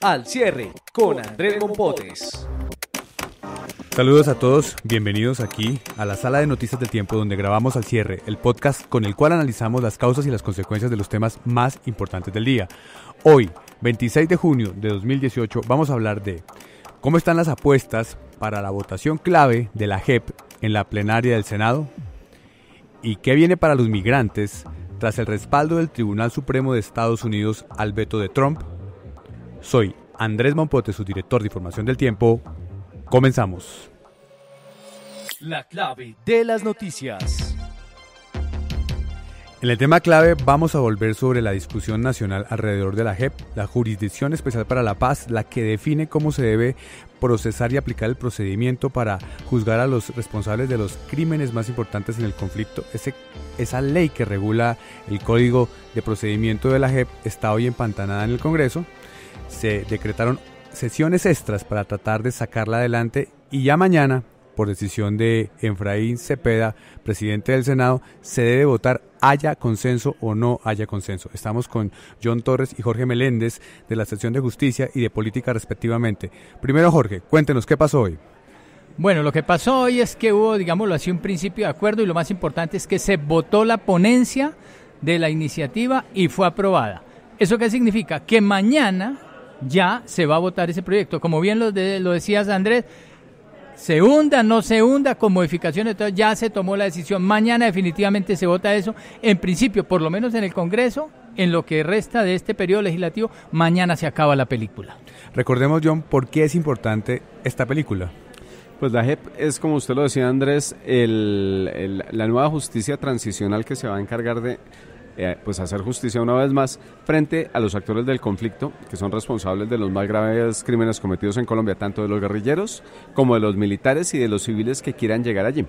Al cierre con Andrés Mompotes. Saludos a todos, bienvenidos aquí a la Sala de Noticias del Tiempo, donde grabamos Al cierre, el podcast con el cual analizamos las causas y las consecuencias de los temas más importantes del día. Hoy, 26 de junio de 2018, vamos a hablar de cómo están las apuestas para la votación clave de la JEP en la plenaria del Senado y qué viene para los migrantes tras el respaldo del Tribunal Supremo de Estados Unidos al veto de Trump. Soy Andrés Mompotes, su director de Información del Tiempo. Comenzamos. La clave de las noticias. En el tema clave vamos a volver sobre la discusión nacional alrededor de la JEP, la Jurisdicción Especial para la Paz, la que define cómo se debe procesar y aplicar el procedimiento para juzgar a los responsables de los crímenes más importantes en el conflicto. Esa ley que regula el Código de Procedimiento de la JEP está hoy empantanada en el Congreso. Se decretaron sesiones extras para tratar de sacarla adelante y ya mañana, por decisión de Efraín Cepeda, presidente del Senado, se debe votar haya consenso o no haya consenso. Estamos con John Torres y Jorge Meléndez de la sección de Justicia y de Política respectivamente. Primero, Jorge, cuéntenos qué pasó hoy. Bueno, lo que pasó hoy es que hubo, digámoslo así, un principio de acuerdo y lo más importante es que se votó la ponencia de la iniciativa y fue aprobada. ¿Eso qué significa? Que mañana ya se va a votar ese proyecto. Como bien lo decías, Andrés, se hunda, no se hunda, con modificaciones, entonces ya se tomó la decisión. Mañana definitivamente se vota eso. En principio, por lo menos en el Congreso, en lo que resta de este periodo legislativo, mañana se acaba la película. Recordemos, John, ¿por qué es importante esta película? Pues la JEP es, como usted lo decía, Andrés, la nueva justicia transicional que se va a encargar de pues hacer justicia una vez más frente a los actores del conflicto que son responsables de los más graves crímenes cometidos en Colombia, tanto de los guerrilleros como de los militares y de los civiles que quieran llegar allí.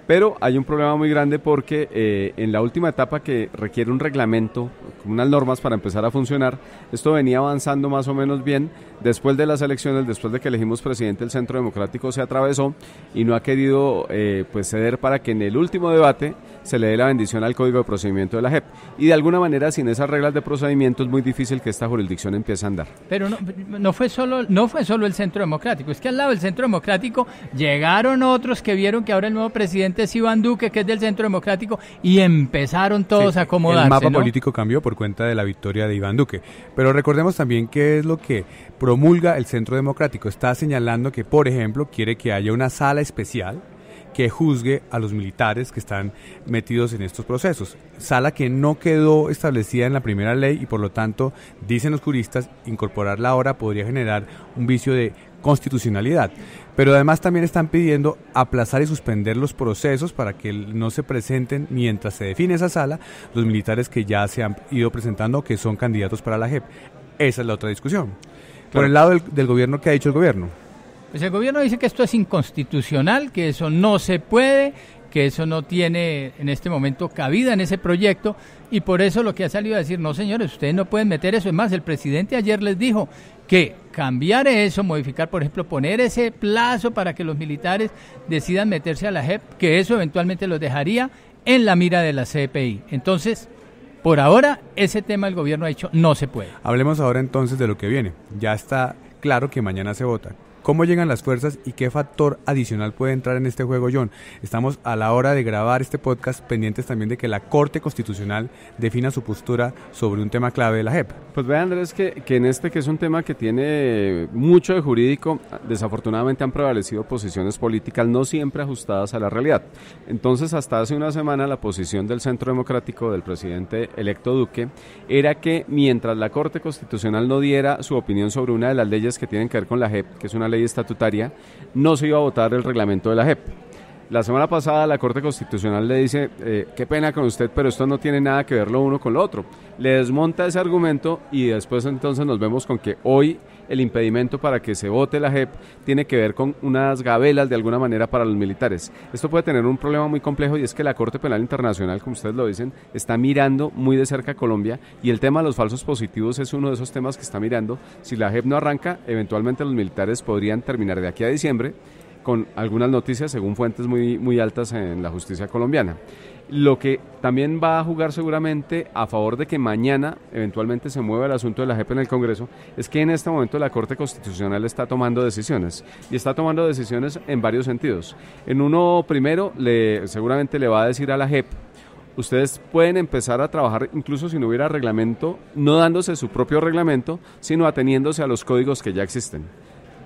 Pero hay un problema muy grande porque en la última etapa, que requiere un reglamento, unas normas para empezar a funcionar, esto venía avanzando más o menos bien. Después de las elecciones, después de que elegimos presidente, el Centro Democrático se atravesó y no ha querido pues ceder para que en el último debate se le dé la bendición al Código de Procedimiento de la JEP. Y de alguna manera, sin esas reglas de procedimiento, es muy difícil que esta jurisdicción empiece a andar. Pero no fue solo el Centro Democrático, es que al lado del Centro Democrático llegaron otros que vieron que ahora el nuevo presidente es Iván Duque, que es del Centro Democrático, y empezaron todos a acomodarse. El mapa político cambió por cuenta de la victoria de Iván Duque. Pero recordemos también qué es lo que promulga el Centro Democrático. Está señalando que, por ejemplo, quiere que haya una sala especial que juzgue a los militares que están metidos en estos procesos. Sala que no quedó establecida en la primera ley y por lo tanto, dicen los juristas, incorporarla ahora podría generar un vicio de constitucionalidad. Pero además también están pidiendo aplazar y suspender los procesos para que no se presenten mientras se define esa sala los militares que ya se han ido presentando que son candidatos para la JEP. Esa es la otra discusión. Por el lado del gobierno, ¿qué ha dicho el gobierno? Pues el gobierno dice que esto es inconstitucional, que eso no se puede, que eso no tiene en este momento cabida en ese proyecto y por eso lo que ha salido a decir, no señores, ustedes no pueden meter eso. Es más, el presidente ayer les dijo que cambiar eso, modificar, por ejemplo, poner ese plazo para que los militares decidan meterse a la JEP, que eso eventualmente los dejaría en la mira de la CPI. Entonces, por ahora, ese tema el gobierno ha dicho no se puede. Hablemos ahora entonces de lo que viene. Ya está claro que mañana se vota. ¿Cómo llegan las fuerzas y qué factor adicional puede entrar en este juego, John? Estamos a la hora de grabar este podcast pendientes también de que la Corte Constitucional defina su postura sobre un tema clave de la JEP. Pues vea, Andrés, que en este, que es un tema que tiene mucho de jurídico, desafortunadamente han prevalecido posiciones políticas no siempre ajustadas a la realidad. Entonces, hasta hace una semana la posición del Centro Democrático, del presidente electo Duque, era que mientras la Corte Constitucional no diera su opinión sobre una de las leyes que tienen que ver con la JEP, que es una ley estatutaria, no se iba a votar el reglamento de la JEP. La semana pasada la Corte Constitucional le dice, qué pena con usted, pero esto no tiene nada que ver lo uno con lo otro. Le desmonta ese argumento y después entonces nos vemos con que hoy el impedimento para que se vote la JEP tiene que ver con unas gabelas de alguna manera para los militares. Esto puede tener un problema muy complejo y es que la Corte Penal Internacional, como ustedes lo dicen, está mirando muy de cerca a Colombia y el tema de los falsos positivos es uno de esos temas que está mirando. Si la JEP no arranca, eventualmente los militares podrían terminar de aquí a diciembre con algunas noticias según fuentes muy altas en la justicia colombiana. Lo que también va a jugar seguramente a favor de que mañana eventualmente se mueva el asunto de la JEP en el Congreso es que en este momento la Corte Constitucional está tomando decisiones y está tomando decisiones en varios sentidos. En uno primero seguramente le va a decir a la JEP: ustedes pueden empezar a trabajar incluso si no hubiera reglamento, no dándose su propio reglamento, sino ateniéndose a los códigos que ya existen.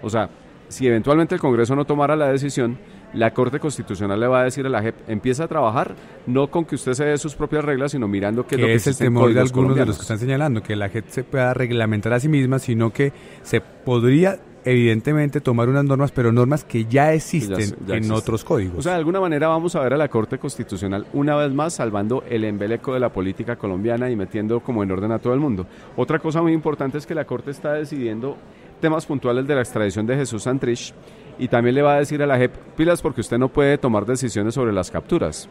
O sea, si eventualmente el Congreso no tomara la decisión, la Corte Constitucional le va a decir a la JEP: empieza a trabajar, no con que usted se dé sus propias reglas, sino mirando qué es lo que es el existe en temor de códigos algunos de los colombianos. que están señalando, que la JEP se pueda reglamentar a sí misma, sino que se podría evidentemente tomar unas normas, pero normas que ya existen ya en existen. otros códigos. O sea, de alguna manera vamos a ver a la Corte Constitucional una vez más salvando el embeleco de la política colombiana y metiendo como en orden a todo el mundo. Otra cosa muy importante es que la Corte está decidiendo temas puntuales de la extradición de Jesús Santrich y también le va a decir a la JEP: pilas, porque usted no puede tomar decisiones sobre las capturas,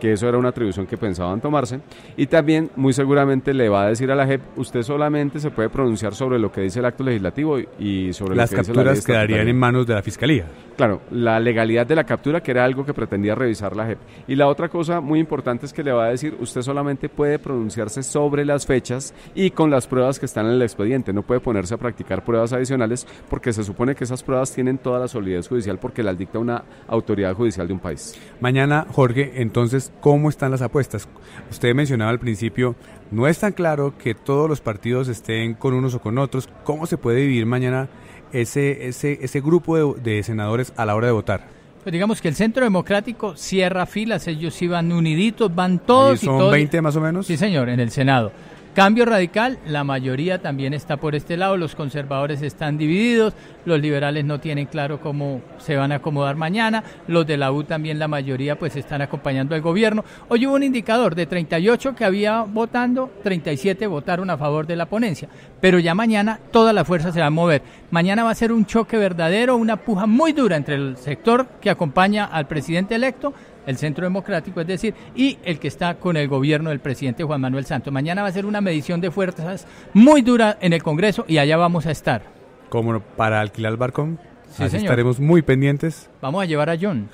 que eso era una atribución que pensaban tomarse, y también muy seguramente le va a decir a la JEP: usted solamente se puede pronunciar sobre lo que dice el acto legislativo y sobre las lo que dice la ley capturas quedarían estatutaria. en manos de la Fiscalía. Claro, la legalidad de la captura, que era algo que pretendía revisar la JEP. Y la otra cosa muy importante es que le va a decir: usted solamente puede pronunciarse sobre las fechas y con las pruebas que están en el expediente, no puede ponerse a practicar pruebas adicionales porque se supone que esas pruebas tienen toda la solidez judicial porque las dicta una autoridad judicial de un país. Mañana, Jorge, entonces, ¿cómo están las apuestas? Usted mencionaba al principio, no es tan claro que todos los partidos estén con unos o con otros. ¿Cómo se puede dividir mañana ese grupo de senadores a la hora de votar? Pues digamos que el Centro Democrático cierra filas, ellos iban uniditos, van todos. ¿Y son 20 más o menos? Sí, señor, en el Senado. Cambio Radical, la mayoría también está por este lado, los conservadores están divididos, los liberales no tienen claro cómo se van a acomodar mañana, los de la U también la mayoría pues están acompañando al gobierno. Hoy hubo un indicador de 38 que había votando, 37 votaron a favor de la ponencia, pero ya mañana toda la fuerza se va a mover. Mañana va a ser un choque verdadero, una puja muy dura entre el sector que acompaña al presidente electo, el Centro Democrático, es decir, y el que está con el gobierno del presidente Juan Manuel Santos. Mañana va a ser una medición de fuerzas muy dura en el Congreso y allá vamos a estar. Como para alquilar el barcón, Sí, así señor. estaremos muy pendientes. Vamos a llevar a John.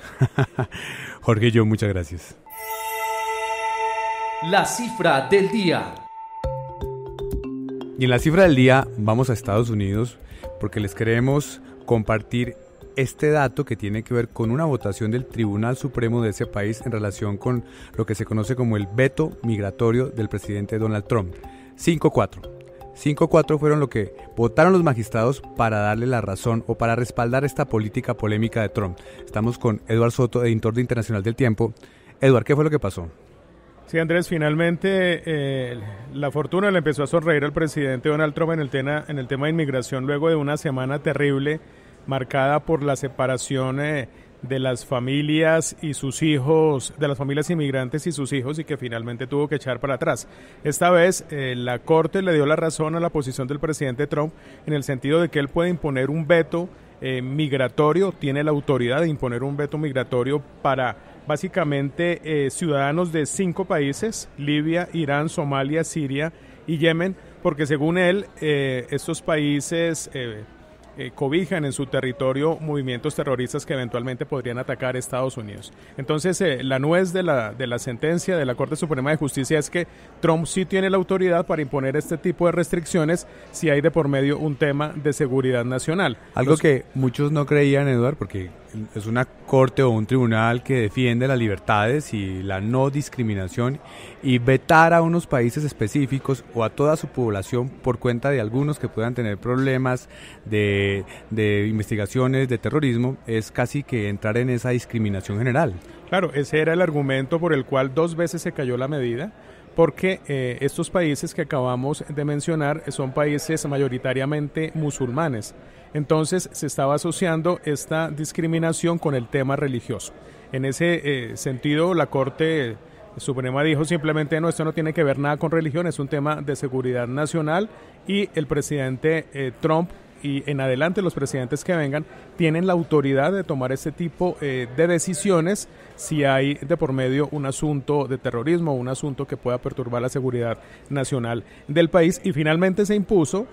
Jorge y yo, muchas gracias. La cifra del día. Y en la cifra del día vamos a Estados Unidos porque les queremos compartir este dato que tiene que ver con una votación del Tribunal Supremo de ese país en relación con lo que se conoce como el veto migratorio del presidente Donald Trump. 5-4. 5-4 fueron lo que votaron los magistrados para darle la razón o para respaldar esta política polémica de Trump. Estamos con Eduard Soto, editor de Internacional del Tiempo. Eduard, ¿qué fue lo que pasó? Sí, Andrés, finalmente la fortuna le empezó a sonreír al presidente Donald Trump en el tema de inmigración luego de una semana terrible marcada por la separación de las familias y sus hijos, de las familias inmigrantes y sus hijos, y que finalmente tuvo que echar para atrás. Esta vez la Corte le dio la razón a la posición del presidente Trump en el sentido de que él puede imponer un veto migratorio, tiene la autoridad de imponer un veto migratorio para básicamente ciudadanos de 5 países: Libia, Irán, Somalia, Siria y Yemen, porque según él estos países cobijan en su territorio movimientos terroristas que eventualmente podrían atacar a Estados Unidos. Entonces, la nuez de la sentencia de la Corte Suprema de Justicia es que Trump sí tiene la autoridad para imponer este tipo de restricciones si hay de por medio un tema de seguridad nacional. Algo que muchos no creían, Eduardo, porque es una corte o un tribunal que defiende las libertades y la no discriminación, y vetar a unos países específicos o a toda su población por cuenta de algunos que puedan tener problemas de investigaciones de terrorismo es casi que entrar en esa discriminación general. Claro, ese era el argumento por el cual 2 veces se cayó la medida, porque estos países que acabamos de mencionar son países mayoritariamente musulmanes. Entonces se estaba asociando esta discriminación con el tema religioso. En ese sentido, la Corte Suprema dijo simplemente: no, esto no tiene que ver nada con religión, es un tema de seguridad nacional, y el presidente Trump y en adelante los presidentes que vengan tienen la autoridad de tomar este tipo de decisiones si hay de por medio un asunto de terrorismo, un asunto que pueda perturbar la seguridad nacional del país. Y finalmente se impuso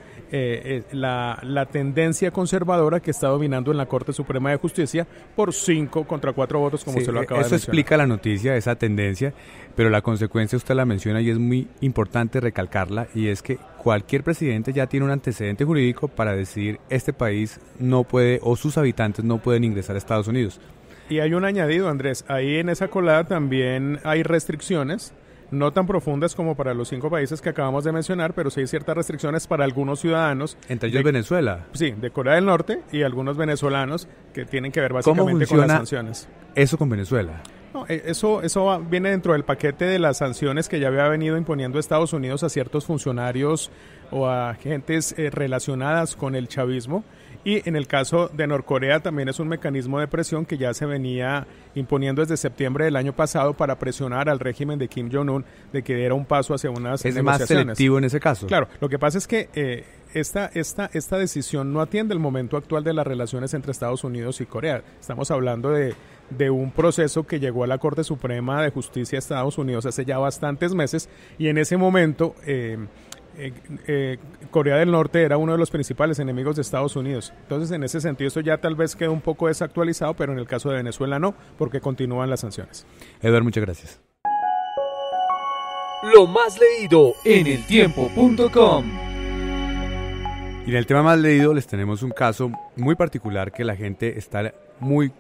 la tendencia conservadora que está dominando en la Corte Suprema de Justicia por 5 contra 4 votos, como sí, usted lo acaba de mencionar. Eso explica la noticia, esa tendencia, pero la consecuencia usted la menciona y es muy importante recalcarla, y es que cualquier presidente ya tiene un antecedente jurídico para decidir este país no puede, o sus habitantes no pueden ingresar a Estados Unidos. Y hay un añadido, Andrés, ahí en esa colada también hay restricciones, no tan profundas como para los 5 países que acabamos de mencionar, pero sí hay ciertas restricciones para algunos ciudadanos. Entre ellos Venezuela. Sí, de Corea del Norte y algunos venezolanos que tienen que ver básicamente con las sanciones. Eso con Venezuela. No, eso viene dentro del paquete de las sanciones que ya había venido imponiendo Estados Unidos a ciertos funcionarios o a gentes relacionadas con el chavismo. Y en el caso de Norcorea también es un mecanismo de presión que ya se venía imponiendo desde septiembre del año pasado para presionar al régimen de Kim Jong-un de que diera un paso hacia unas negociaciones. ¿Es más selectivo en ese caso? Claro, lo que pasa es que esta decisión no atiende el momento actual de las relaciones entre Estados Unidos y Corea. Estamos hablando de un proceso que llegó a la Corte Suprema de Justicia de Estados Unidos hace ya bastantes meses, y en ese momento Corea del Norte era uno de los principales enemigos de Estados Unidos. Entonces, en ese sentido, esto ya tal vez quedó un poco desactualizado, pero en el caso de Venezuela no, porque continúan las sanciones. Eduardo, muchas gracias. Lo más leído en eltiempo.com. Y en el tema más leído les tenemos un caso muy particular que la gente está muy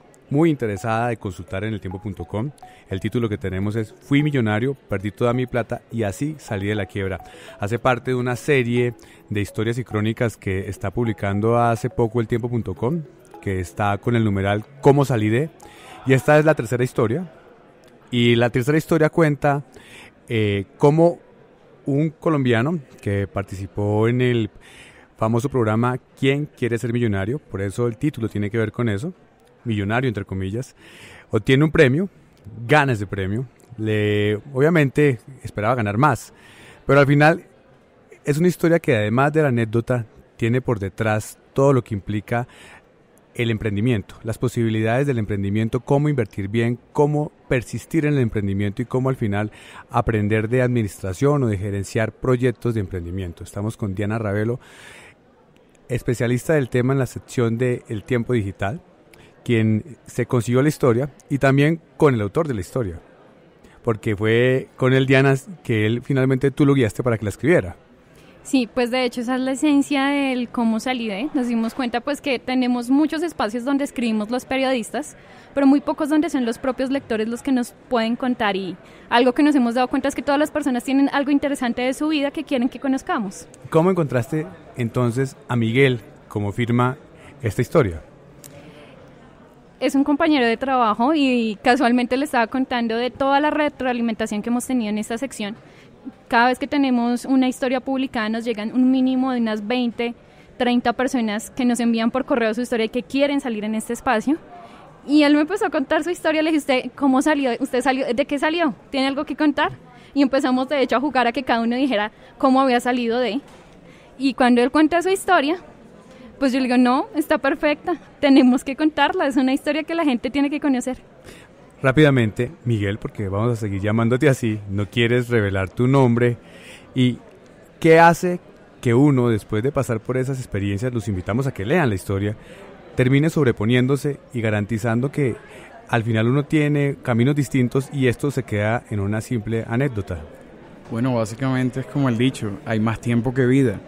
interesada de consultar en eltiempo.com. El título que tenemos es "Fui millonario, perdí toda mi plata y así salí de la quiebra". Hace parte de una serie de historias y crónicas que está publicando hace poco eltiempo.com, que está con el numeral "Cómo salí de", y esta es la tercera historia. Y la tercera historia cuenta cómo un colombiano que participó en el famoso programa "¿Quién quiere ser millonario?", por eso el título tiene que ver con eso, millonario entre comillas, obtiene un premio, gana ese premio, obviamente esperaba ganar más, pero al final es una historia que además de la anécdota tiene por detrás todo lo que implica el emprendimiento, las posibilidades del emprendimiento, cómo invertir bien, cómo persistir en el emprendimiento y cómo al final aprender de administración o de gerenciar proyectos de emprendimiento. Estamos con Diana Ravelo, especialista del tema en la sección de El Tiempo Digital, quien se consiguió la historia, y también con el autor de la historia, porque fue con él, Diana, que él finalmente tú lo guiaste para que la escribiera. Sí, pues de hecho esa es la esencia del cómo salí de. Nos dimos cuenta pues que tenemos muchos espacios donde escribimos los periodistas, pero muy pocos donde son los propios lectores los que nos pueden contar, y algo que nos hemos dado cuenta es que todas las personas tienen algo interesante de su vida que quieren que conozcamos. ¿Cómo encontraste entonces a Miguel como firma esta historia? Es un compañero de trabajo y casualmente le estaba contando de toda la retroalimentación que hemos tenido en esta sección. Cada vez que tenemos una historia publicada nos llegan un mínimo de unas 20, 30 personas que nos envían por correo su historia y que quieren salir en este espacio. Y él me empezó a contar su historia. Le dije, ¿usted cómo salió? ¿Usted salió? ¿De qué salió? ¿Tiene algo que contar? Y empezamos de hecho a jugar a que cada uno dijera cómo había salido de. Y cuando él cuenta su historia, pues yo le digo, no, está perfecta, tenemos que contarla, es una historia que la gente tiene que conocer. Rápidamente, Miguel, porque vamos a seguir llamándote así, no quieres revelar tu nombre, y ¿qué hace que uno, después de pasar por esas experiencias, los invitamos a que lean la historia, termine sobreponiéndose y garantizando que al final uno tiene caminos distintos y esto se queda en una simple anécdota? Bueno, básicamente es como el dicho, hay más tiempo que vida.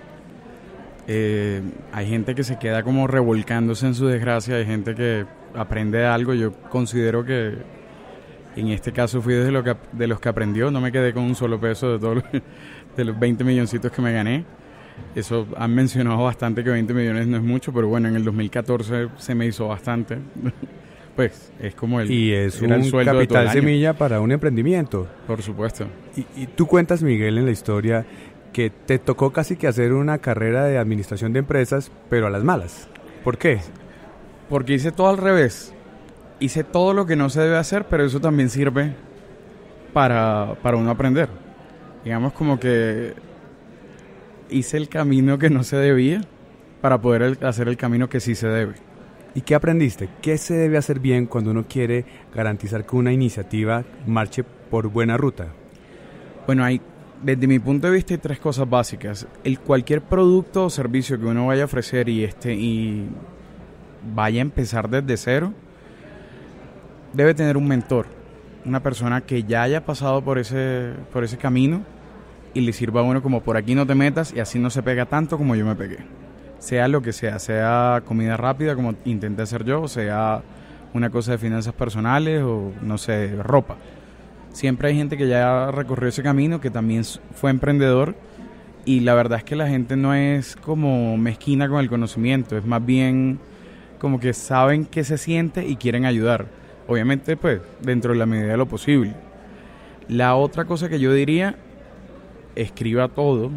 Hay gente que se queda como revolcándose en su desgracia, hay gente que aprende algo. Yo considero que en este caso fui de los que aprendió, no me quedé con un solo peso de todos de los 20 milloncitos que me gané. Eso han mencionado bastante que 20 millones no es mucho, pero bueno, en el 2014 se me hizo bastante. Pues es como y es un capital semilla para un emprendimiento. Por supuesto. Y tú cuentas, Miguel, en la historia que te tocó casi que hacer una carrera de administración de empresas, pero a las malas. ¿Por qué? Porque hice todo al revés. Hice todo lo que no se debe hacer, pero eso también sirve para uno aprender. Digamos como que hice el camino que no se debía para poder hacer el camino que sí se debe. ¿Y qué aprendiste? ¿Qué se debe hacer bien cuando uno quiere garantizar que una iniciativa marche por buena ruta? Bueno, desde mi punto de vista hay 3 cosas básicas. Cualquier producto o servicio que uno vaya a ofrecer y vaya a empezar desde cero, debe tener un mentor, una persona que ya haya pasado por ese camino y le sirva a uno como por aquí no te metas y así no se pega tanto como yo me pegué. Sea lo que sea comida rápida como intenté hacer yo, sea una cosa de finanzas personales o no sé, ropa. Siempre hay gente que ya recorrió ese camino, que también fue emprendedor, y la verdad es que la gente no es como mezquina con el conocimiento, es más bien como que saben qué se siente y quieren ayudar. Obviamente, pues, dentro de la medida de lo posible. La otra cosa que yo diría, escriba todo,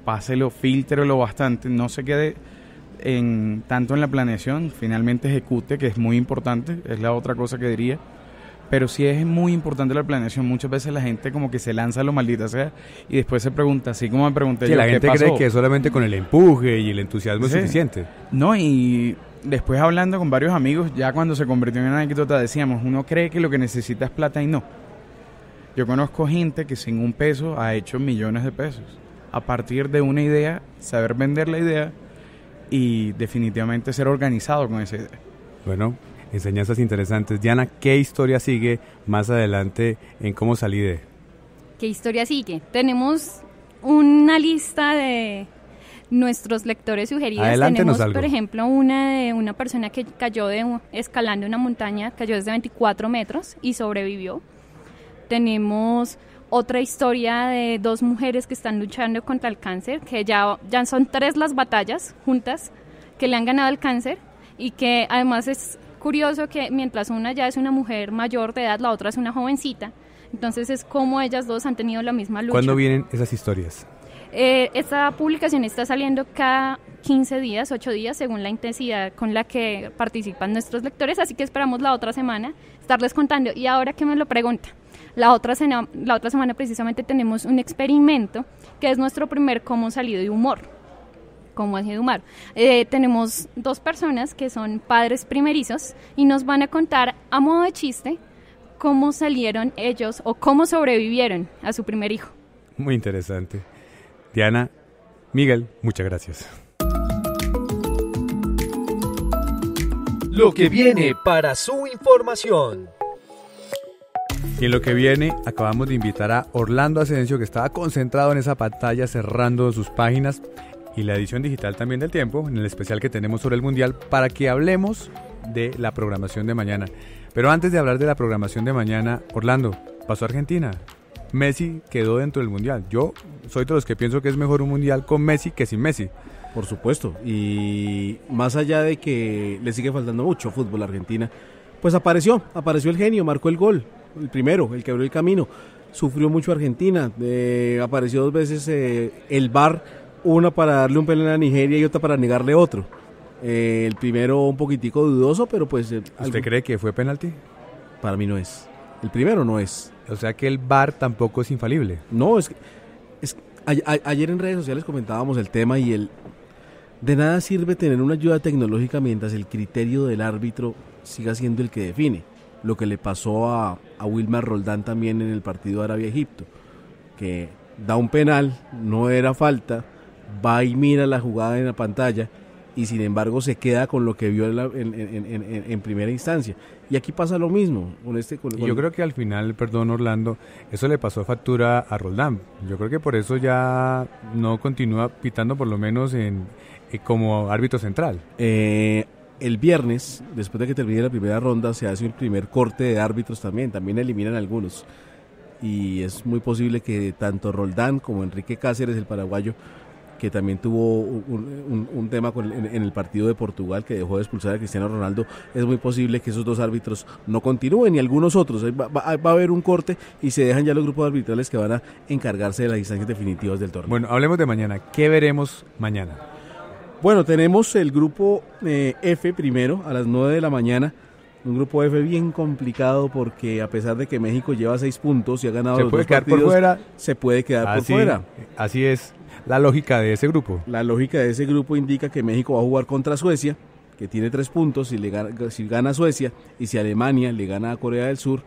páselo, fíltrelo bastante, no se quede tanto en la planeación, finalmente ejecute, que es muy importante, es la otra cosa que diría. Pero sí es muy importante la planeación. Muchas veces la gente como que se lanza a lo maldita sea y después se pregunta, así como me pregunté yo, la ¿qué gente pasó? cree que solamente con el empuje y el entusiasmo es suficiente. No, y después hablando con varios amigos, ya cuando se convirtió en una anécdota decíamos, uno cree que lo que necesita es plata y no. Yo conozco gente que sin un peso ha hecho millones de pesos. A partir de una idea, saber vender la idea y definitivamente ser organizado con esa idea. Bueno, enseñanzas interesantes. Diana, ¿qué historia sigue más adelante en Cómo Salí de? ¿Qué historia sigue? Tenemos una lista de nuestros lectores sugeridos. Adelántenos Tenemos, algo. por ejemplo, una de una persona que cayó escalando una montaña, cayó desde 24 metros y sobrevivió. Tenemos otra historia de 2 mujeres que están luchando contra el cáncer, que ya son 3 las batallas juntas que le han ganado el cáncer, y que además es curioso que mientras una ya es una mujer mayor de edad, la otra es una jovencita. Entonces es como ellas 2 han tenido la misma lucha. ¿Cuándo vienen esas historias? Esta publicación está saliendo cada 15 días, 8 días, según la intensidad con la que participan nuestros lectores, así que esperamos la otra semana estarles contando. Y ahora que me lo pregunta, la otra semana precisamente tenemos un experimento que es nuestro primer Cómo Salí de humor. ¿Cómo así de humor? Tenemos 2 personas que son padres primerizos y nos van a contar a modo de chiste cómo salieron ellos o cómo sobrevivieron a su primer hijo. Muy interesante. Diana, Miguel, muchas gracias. Lo que viene para su información. Y en lo que viene, acabamos de invitar a Orlando Asensio, que estaba concentrado en esa pantalla cerrando sus páginas, y la edición digital también del Tiempo, en el especial que tenemos sobre el Mundial, para que hablemos de la programación de mañana. Pero antes de hablar de la programación de mañana, Orlando, pasó Argentina. Messi quedó dentro del Mundial. Yo soy de los que pienso que es mejor un Mundial con Messi que sin Messi. Por supuesto, y más allá de que le sigue faltando mucho fútbol a Argentina, pues apareció el genio, marcó el gol, el primero, el que abrió el camino. Sufrió mucho Argentina, apareció 2 veces el VAR, una para darle un penal a Nigeria y otra para negarle otro. El primero un poquitico dudoso, pero pues... ¿Usted cree que fue penalti? Para mí no es. El primero no es. O sea que el VAR tampoco es infalible. No, ayer en redes sociales comentábamos el tema y de nada sirve tener una ayuda tecnológica mientras el criterio del árbitro siga siendo el que define. Lo que le pasó a Wilmar Roldán también en el partido Arabia-Egipto, que da un penal, no era falta, va y mira la jugada en la pantalla y sin embargo se queda con lo que vio en primera instancia. Y aquí pasa lo mismo. Yo creo que al final, perdón Orlando, eso le pasó factura a Roldán. Yo creo que por eso ya no continúa pitando, por lo menos como árbitro central. El viernes, después de que termine la primera ronda, se hace un primer corte de árbitros también eliminan algunos. Y es muy posible que tanto Roldán como Enrique Cáceres, el paraguayo, que también tuvo un tema en el partido de Portugal, que dejó de expulsar a Cristiano Ronaldo, es muy posible que esos 2 árbitros no continúen, y algunos otros. Va a haber un corte y se dejan ya los grupos arbitrales que van a encargarse de las instancias definitivas del torneo. Bueno, hablemos de mañana. ¿Qué veremos mañana? Bueno, tenemos el grupo F primero a las 9 de la mañana. Un grupo F bien complicado porque a pesar de que México lleva 6 puntos y ha ganado los 2 partidos, se puede quedar por fuera. Así es. la lógica de ese grupo? La lógica de ese grupo indica que México va a jugar contra Suecia, que tiene 3 puntos, si gana Suecia y si Alemania le gana a Corea del Sur,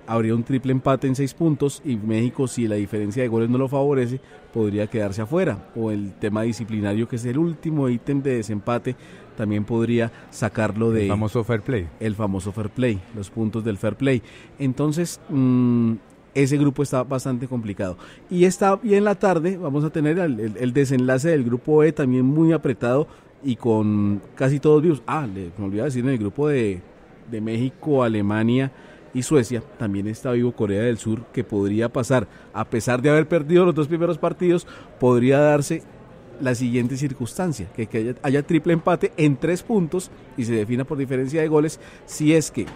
habría un triple empate en 6 puntos y México, si la diferencia de goles no lo favorece, podría quedarse afuera. O el tema disciplinario, que es el último ítem de desempate, también podría sacarlo de... El famoso fair play. El famoso fair play, los puntos del fair play. Entonces, ese grupo está bastante complicado. Y en la tarde vamos a tener el desenlace del grupo E, también muy apretado y con casi todos vivos. Me olvidé decir, en el grupo de México, Alemania y Suecia, también está vivo Corea del Sur, que podría pasar, a pesar de haber perdido los 2 primeros partidos, podría darse la siguiente circunstancia, que haya triple empate en 3 puntos y se defina por diferencia de goles, si es que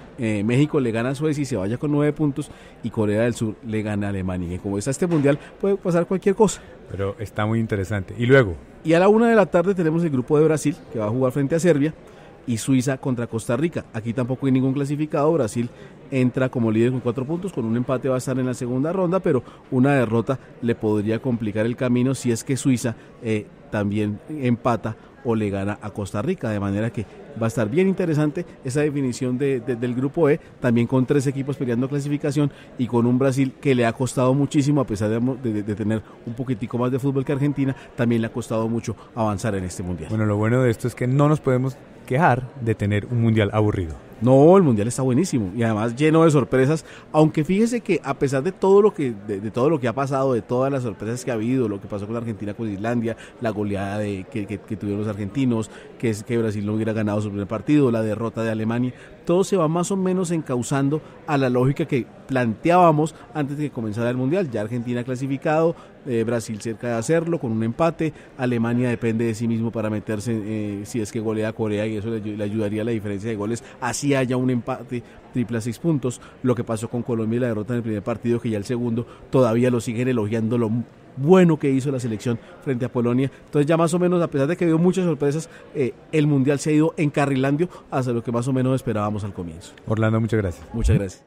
México le gana a Suecia y se vaya con 9 puntos y Corea del Sur le gana a Alemania. Y como está este mundial, puede pasar cualquier cosa. Pero está muy interesante. ¿Y luego? Y a la 1 de la tarde tenemos el grupo de Brasil, que va a jugar frente a Serbia, y Suiza contra Costa Rica. Aquí tampoco hay ningún clasificado. Brasil entra como líder con 4 puntos, con un empate va a estar en la segunda ronda, pero una derrota le podría complicar el camino si es que Suiza también empata o le gana a Costa Rica, de manera que va a estar bien interesante esa definición del grupo E, también con 3 equipos peleando clasificación y con un Brasil que le ha costado muchísimo, a pesar de tener un poquitico más de fútbol que Argentina, también le ha costado mucho avanzar en este mundial. Bueno, lo bueno de esto es que no nos podemos quejar de tener un mundial aburrido. No, el mundial está buenísimo y además lleno de sorpresas, aunque fíjese que a pesar de todo lo que todo lo que ha pasado, de todas las sorpresas que ha habido, lo que pasó con Argentina con Islandia, la goleada que tuvieron los argentinos, que Brasil no hubiera ganado su primer partido, la derrota de Alemania, todo se va más o menos encauzando a la lógica que planteábamos antes de que comenzara el mundial. Ya Argentina clasificado, Brasil cerca de hacerlo con un empate, Alemania depende de sí mismo para meterse si es que golea a Corea, y eso le ayudaría a la diferencia de goles, así haya un empate triple a 6 puntos. Lo que pasó con Colombia y la derrota en el primer partido, que ya el segundo todavía lo siguen elogiando lo bueno que hizo la selección frente a Polonia. Entonces ya más o menos, a pesar de que dio muchas sorpresas, el mundial se ha ido encarrilando hacia lo que más o menos esperábamos al comienzo. Orlando, muchas gracias. Muchas gracias.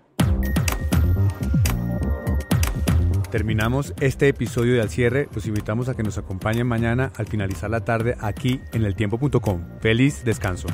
Terminamos este episodio de Al Cierre. Los invitamos a que nos acompañen mañana al finalizar la tarde aquí en eltiempo.com. Feliz descanso.